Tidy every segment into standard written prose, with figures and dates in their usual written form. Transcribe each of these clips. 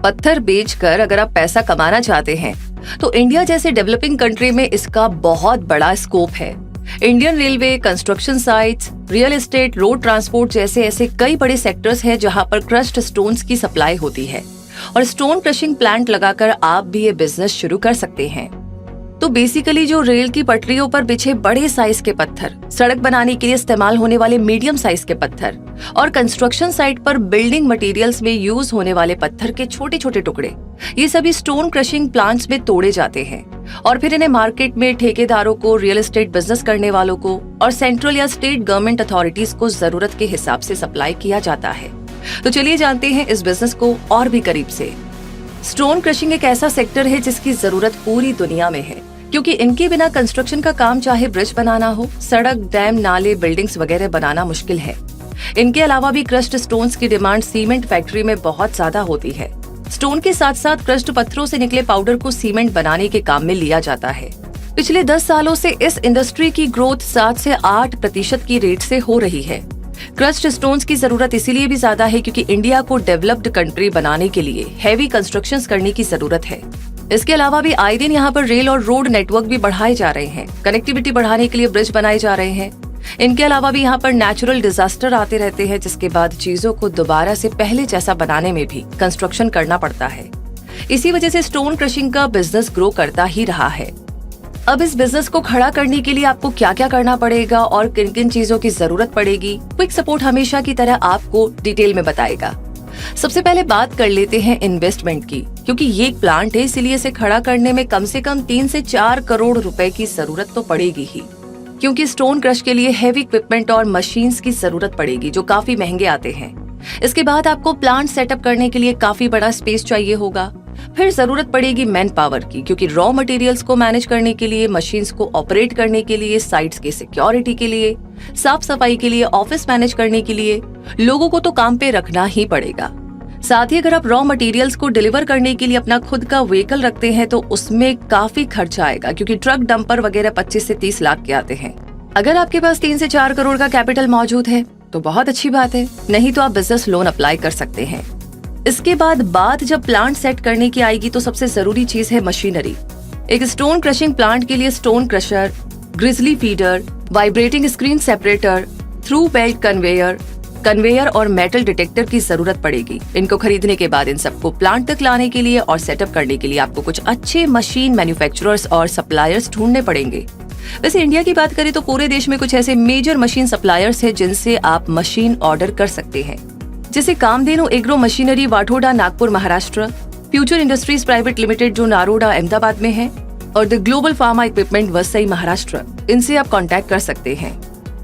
पत्थर बेचकर अगर आप पैसा कमाना चाहते हैं तो इंडिया जैसे डेवलपिंग कंट्री में इसका बहुत बड़ा स्कोप है। Indian railway, construction sites, real estate, road transport जैसे ऐसे कई बड़े सेक्टर्स हैं जहां पर क्रश्ड स्टोन्स की सप्लाई होती है और स्टोन क्रशिंग प्लांट लगाकर आप भी ये बिजनेस शुरू कर सकते हैं। तो बेसिकली जो रेल की पटरियों पर बिछे बड़े साइज के पत्थर, सड़क बनाने के लिए इस्तेमाल होने वाले मीडियम साइज के पत्थर और कंस्ट्रक्शन साइट पर बिल्डिंग मटेरियल्स में यूज होने वाले पत्थर के छोटे छोटे टुकड़े, ये सभी स्टोन क्रशिंग प्लांट्स में तोड़े जाते हैं और फिर इन्हें मार्केट में ठेकेदारों को, रियल एस्टेट बिजनेस करने वालों को और सेंट्रल या स्टेट गवर्नमेंट अथॉरिटीज को जरूरत के हिसाब से सप्लाई किया जाता है। तो चलिए जानते हैं इस बिजनेस को और भी करीब से। स्टोन क्रशिंग एक ऐसा सेक्टर है जिसकी जरूरत पूरी दुनिया में है, क्योंकि इनके बिना कंस्ट्रक्शन का काम, चाहे ब्रिज बनाना हो, सड़क, डैम, नाले, बिल्डिंग्स वगैरह बनाना मुश्किल है। इनके अलावा भी क्रश्ड स्टोन्स की डिमांड सीमेंट फैक्ट्री में बहुत ज्यादा होती है। स्टोन के साथ साथ क्रश्ड पत्थरों से निकले पाउडर को सीमेंट बनाने के काम में लिया जाता है। पिछले 10 सालों से इस इंडस्ट्री की ग्रोथ 7 से 8% की रेट से हो रही है। क्रश्ड स्टोन्स की जरूरत इसीलिए भी ज्यादा है क्योंकि इंडिया को डेवलप्ड कंट्री बनाने के लिए हैवी कंस्ट्रक्शंस करने की जरूरत है। इसके अलावा भी आए दिन यहाँ पर रेल और रोड नेटवर्क भी बढ़ाए जा रहे हैं। कनेक्टिविटी बढ़ाने के लिए ब्रिज बनाए जा रहे हैं। इनके अलावा भी यहाँ पर नेचुरल डिजास्टर आते रहते हैं, जिसके बाद चीजों को दोबारा से पहले जैसा बनाने में भी कंस्ट्रक्शन करना पड़ता है। इसी वजह से स्टोन क्रशिंग का बिजनेस ग्रो करता ही रहा है। अब इस बिजनेस को खड़ा करने के लिए आपको क्या क्या करना पड़ेगा और किन किन चीजों की जरूरत पड़ेगी, क्विक सपोर्ट हमेशा की तरह आपको डिटेल में बताएगा। सबसे पहले बात कर लेते हैं इन्वेस्टमेंट की, क्योंकि ये एक प्लांट है, इसीलिए इसे खड़ा करने में कम से कम 3 से 4 करोड़ रुपए की जरूरत तो पड़ेगी ही, क्योंकि स्टोन क्रश के लिए हैवी इक्विपमेंट और मशीन्स की जरूरत पड़ेगी जो काफी महंगे आते हैं। इसके बाद आपको प्लांट सेटअप करने के लिए काफी बड़ा स्पेस चाहिए होगा। फिर जरूरत पड़ेगी मैन पावर की, क्योंकि रॉ मटेरियल्स को मैनेज करने के लिए, मशीन्स को ऑपरेट करने के लिए, साइट्स की सिक्योरिटी के लिए, साफ सफाई के लिए, ऑफिस मैनेज करने के लिए लोगों को तो काम पे रखना ही पड़ेगा। साथ ही अगर आप रॉ मटेरियल्स को डिलीवर करने के लिए अपना खुद का व्हीकल रखते हैं तो उसमें काफी खर्चा आएगा, क्योंकि ट्रक, डंपर वगैरह 25 से 30 लाख के आते हैं। अगर आपके पास 3 से 4 करोड़ का कैपिटल मौजूद है तो बहुत अच्छी बात है, नहीं तो आप बिजनेस लोन अप्लाई कर सकते हैं। इसके बाद बात जब प्लांट सेट करने की आएगी तो सबसे जरूरी चीज है मशीनरी। एक स्टोन क्रशिंग प्लांट के लिए stone crusher, grizzly feeder, vibrating screen separator, through belt conveyor और मेटल डिटेक्टर की जरूरत पड़ेगी। इनको खरीदने के बाद इन सबको प्लांट तक लाने के लिए और सेटअप करने के लिए आपको कुछ अच्छे मशीन मैन्युफैक्चरर्स और सप्लायर्स ढूंढने पड़ेंगे। वैसे इंडिया की बात करें तो पूरे देश में कुछ ऐसे मेजर मशीन सप्लायर्स हैं जिनसे आप मशीन ऑर्डर कर सकते हैं, जैसे Kamdhenu agro machinery, Wathoda, Nagpur, Maharashtra, future industries private limited जो नारोडा, अहमदाबाद में है, और the global pharma equipment, Vasai, Maharashtra. इनसे आप कांटेक्ट कर सकते हैं।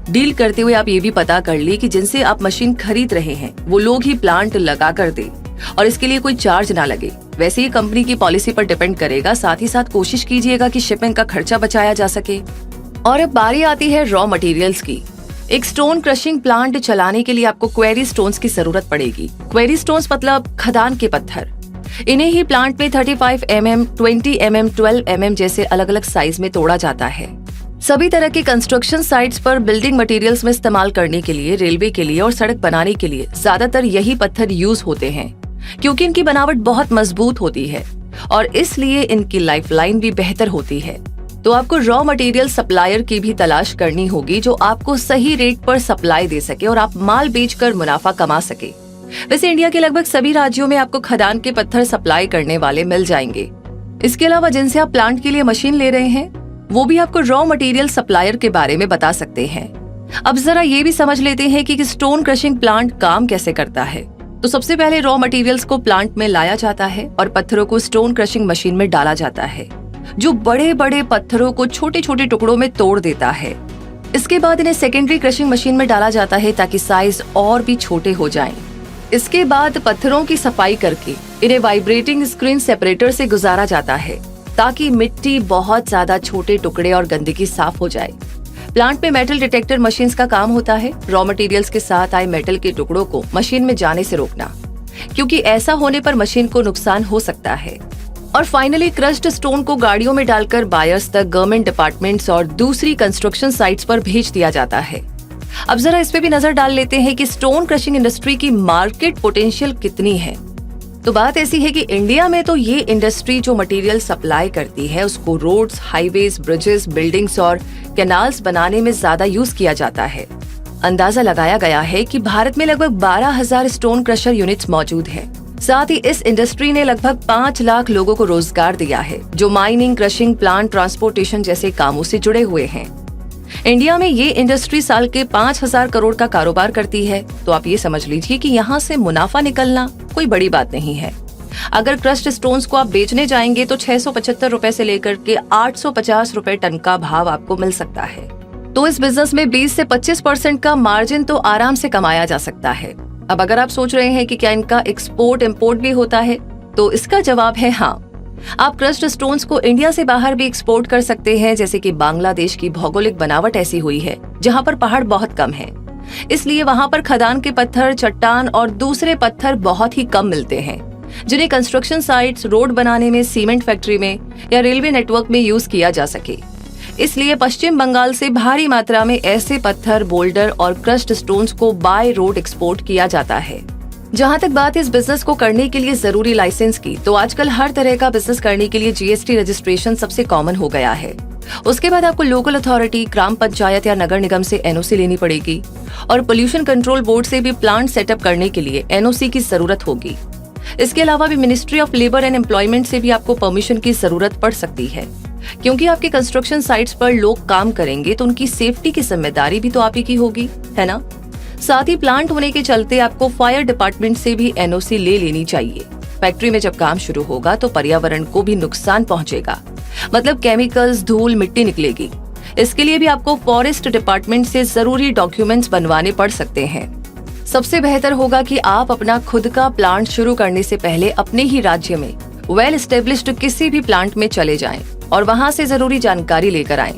डील करते हुए आप ये भी पता कर ली कि जिनसे आप मशीन खरीद रहे हैं वो लोग ही प्लांट लगा कर दे और इसके लिए कोई चार्ज ना लगे। वैसे ही कंपनी की पॉलिसी पर डिपेंड करेगा। साथ ही साथ कोशिश कीजिएगा कि शिपिंग का खर्चा बचाया जा सके। और अब बारी आती है रॉ मटेरियल्स की। एक स्टोन क्रशिंग प्लांट चलाने के लिए आपको क्वेरी स्टोन्स की जरूरत पड़ेगी। क्वेरी स्टोन्स मतलब खदान के पत्थर। इन्हें ही प्लांट में 35 mm, 20 mm, 12 mm जैसे अलग अलग साइज में तोड़ा जाता है। सभी तरह के कंस्ट्रक्शन साइट्स पर बिल्डिंग मटेरियल्स में इस्तेमाल करने के लिए, रेलवे के लिए और सड़क बनाने के लिए ज्यादातर यही पत्थर यूज होते हैं, क्योंकि इनकी बनावट बहुत मजबूत होती है और इसलिए इनकी लाइफलाइन भी बेहतर होती है। तो आपको रॉ मटेरियल सप्लायर की भी तलाश करनी होगी जो आपको सही रेट पर सप्लाई दे सके और आप माल बेचकर मुनाफा कमा सके। वैसे इंडिया के लगभग सभी राज्यों में आपको खदान के पत्थर सप्लाई करने वाले मिल जाएंगे। इसके अलावा जिनसे आप प्लांट के लिए मशीन ले रहे हैं वो भी आपको रॉ मटेरियल सप्लायर के बारे में बता सकते हैं। अब जरा ये भी समझ लेते हैं कि स्टोन क्रशिंग प्लांट काम कैसे करता है। तो सबसे पहले रॉ मटेरियल्स को प्लांट में लाया जाता है और पत्थरों को स्टोन क्रशिंग मशीन में डाला जाता है, जो बड़े बड़े पत्थरों को छोटे छोटे टुकड़ों में तोड़ देता है। इसके बाद इन्हें सेकेंडरी क्रशिंग मशीन में डाला जाता है ताकि साइज और भी छोटे हो जाएं। इसके बाद पत्थरों की सफाई करके इन्हें वाइब्रेटिंग स्क्रीन सेपरेटर से गुजारा जाता है ताकि मिट्टी, बहुत ज्यादा छोटे टुकड़े और गंदगी साफ हो जाए। प्लांट में मेटल डिटेक्टर मशीन्स का काम होता है रॉ मटेरियल्स के साथ आए मेटल के टुकड़ों को मशीन में जाने से रोकना, क्योंकि ऐसा होने पर मशीन को नुकसान हो सकता है। और फाइनली क्रश्ड स्टोन को गाड़ियों में डालकर बायर्स तक, गवर्नमेंट डिपार्टमेंट्स और दूसरी कंस्ट्रक्शन साइट्स पर भेज दिया जाता है। अब जरा इस पे भी नजर डाल लेते हैं कि स्टोन क्रशिंग इंडस्ट्री की मार्केट पोटेंशियल कितनी है। तो बात ऐसी है कि इंडिया में तो ये इंडस्ट्री जो मटेरियल सप्लाई करती है उसको रोड्स, हाईवेज, ब्रिजेस, बिल्डिंग्स और कैनाल्स बनाने में ज्यादा यूज किया जाता है। अंदाजा लगाया गया है कि भारत में लगभग 12,000 स्टोन क्रशर यूनिट्स मौजूद हैं। साथ ही इस इंडस्ट्री ने लगभग 5 लाख लोगों को रोजगार दिया है, जो माइनिंग, क्रशिंग, प्लांट, ट्रांसपोर्टेशन जैसे कामों से जुड़े हुए हैं। इंडिया में ये इंडस्ट्री साल के 5,000 करोड़ का कारोबार करती है, तो आप ये समझ लीजिए कि यहाँ से मुनाफा निकलना कोई बड़ी बात नहीं है। अगर क्रश्ड स्टोन्स को आप बेचने जाएंगे तो 675 रुपए से लेकर के 850 रुपए टन का भाव आपको मिल सकता है। तो इस बिजनेस में 20 से 25% का मार्जिन तो आराम से कमाया जा सकता है। अब अगर आप सोच रहे हैं कि क्या इनका एक्सपोर्ट इंपोर्ट भी होता है, तो इसका जवाब है हाँ। आप क्रश्ड स्टोन्स को इंडिया से बाहर भी एक्सपोर्ट कर सकते हैं, जैसे कि बांग्लादेश की भौगोलिक बनावट ऐसी हुई है जहां पर पहाड़ बहुत कम है, इसलिए वहां पर खदान के पत्थर, चट्टान और दूसरे पत्थर बहुत ही कम मिलते हैं, जिन्हें कंस्ट्रक्शन साइट्स, रोड बनाने में, सीमेंट फैक्ट्री में या रेलवे नेटवर्क में यूज किया जा सके। इसलिए पश्चिम बंगाल से भारी मात्रा में ऐसे पत्थर, बोल्डर और क्रश्ड स्टोन्स को बाय रोड एक्सपोर्ट किया जाता है। जहां तक बात इस बिजनेस को करने के लिए जरूरी लाइसेंस की, तो आजकल हर तरह का बिजनेस करने के लिए जीएसटी रजिस्ट्रेशन सबसे कॉमन हो गया है। उसके बाद आपको लोकल अथॉरिटी, ग्राम पंचायत या नगर निगम से एनओसी लेनी पड़ेगी और पोल्यूशन कंट्रोल बोर्ड से भी प्लांट सेटअप करने के लिए एनओसी की जरूरत होगी। इसके अलावा भी ministry of labour and employment से भी आपको परमिशन की जरूरत पड़ सकती है, क्योंकि आपके कंस्ट्रक्शन साइट्स पर लोग काम करेंगे तो उनकी सेफ्टी की जिम्मेदारी भी तो आप ही की होगी, है ना। साथ ही प्लांट होने के चलते आपको फायर डिपार्टमेंट से भी एनओसी ले लेनी चाहिए। फैक्ट्री में जब काम शुरू होगा तो पर्यावरण को भी नुकसान पहुंचेगा, मतलब केमिकल्स, धूल, मिट्टी निकलेगी। इसके लिए भी आपको फॉरेस्ट डिपार्टमेंट से जरूरी डॉक्यूमेंट्स बनवाने पड़ सकते हैं। सबसे बेहतर होगा कि आप अपना खुद का प्लांट शुरू करने से पहले अपने ही राज्य में वेल एस्टेब्लिश्ड किसी भी प्लांट में चले जाएं और वहां से जरूरी जानकारी लेकर आएं।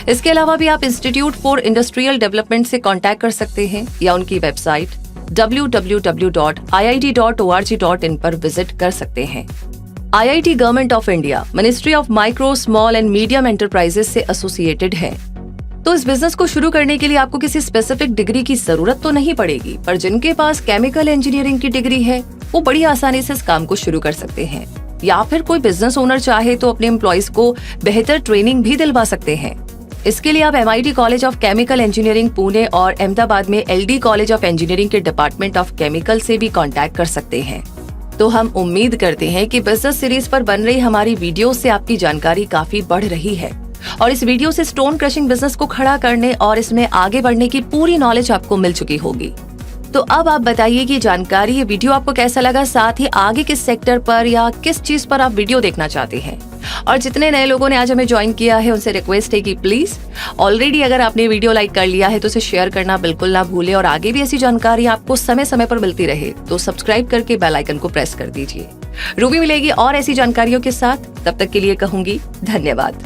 इसके अलावा भी आप इंस्टीट्यूट फॉर इंडस्ट्रियल डेवलपमेंट से कांटेक्ट कर सकते हैं या उनकी वेबसाइट www.iit.org.in पर विजिट कर सकते हैं। IIT government of India, ministry of micro, small and medium enterprises से एसोसिएटेड है। तो इस बिजनेस को शुरू करने के लिए आपको किसी स्पेसिफिक डिग्री की जरूरत तो नहीं पड़ेगी, पर जिनके पास केमिकल इंजीनियरिंग की डिग्री है वो बड़ी आसानी से इस काम को शुरू कर सकते हैं। या फिर कोई बिजनेस ओनर चाहे तो अपने एम्प्लॉइज को बेहतर ट्रेनिंग भी दिलवा सकते हैं। इसके लिए आप MIT college of chemical engineering Pune और अहमदाबाद में LD कॉलेज ऑफ इंजीनियरिंग के डिपार्टमेंट ऑफ केमिकल से भी कांटेक्ट कर सकते हैं। तो हम उम्मीद करते हैं कि बिजनेस सीरीज पर बन रही हमारी वीडियो से आपकी जानकारी काफी बढ़ रही है और इस वीडियो से स्टोन क्रशिंग बिजनेस को खड़ा करने और इसमें आगे बढ़ने की पूरी नॉलेज आपको मिल चुकी होगी। तो अब आप बताइए कि जानकारी, ये वीडियो आपको कैसा लगा, साथ ही आगे किस सेक्टर पर या किस चीज पर आप वीडियो देखना चाहते हैं। और जितने नए लोगों ने आज हमें ज्वाइन किया है उनसे रिक्वेस्ट है कि प्लीज ऑलरेडी अगर आपने वीडियो लाइक कर लिया है तो उसे शेयर करना बिल्कुल ना भूले और आगे भी ऐसी जानकारी आपको समय समय पर मिलती रहे तो सब्सक्राइब करके बेल आइकन को प्रेस कर दीजिए। रूबी मिलेगी और ऐसी जानकारियों के साथ, तब तक के लिए कहूंगी धन्यवाद।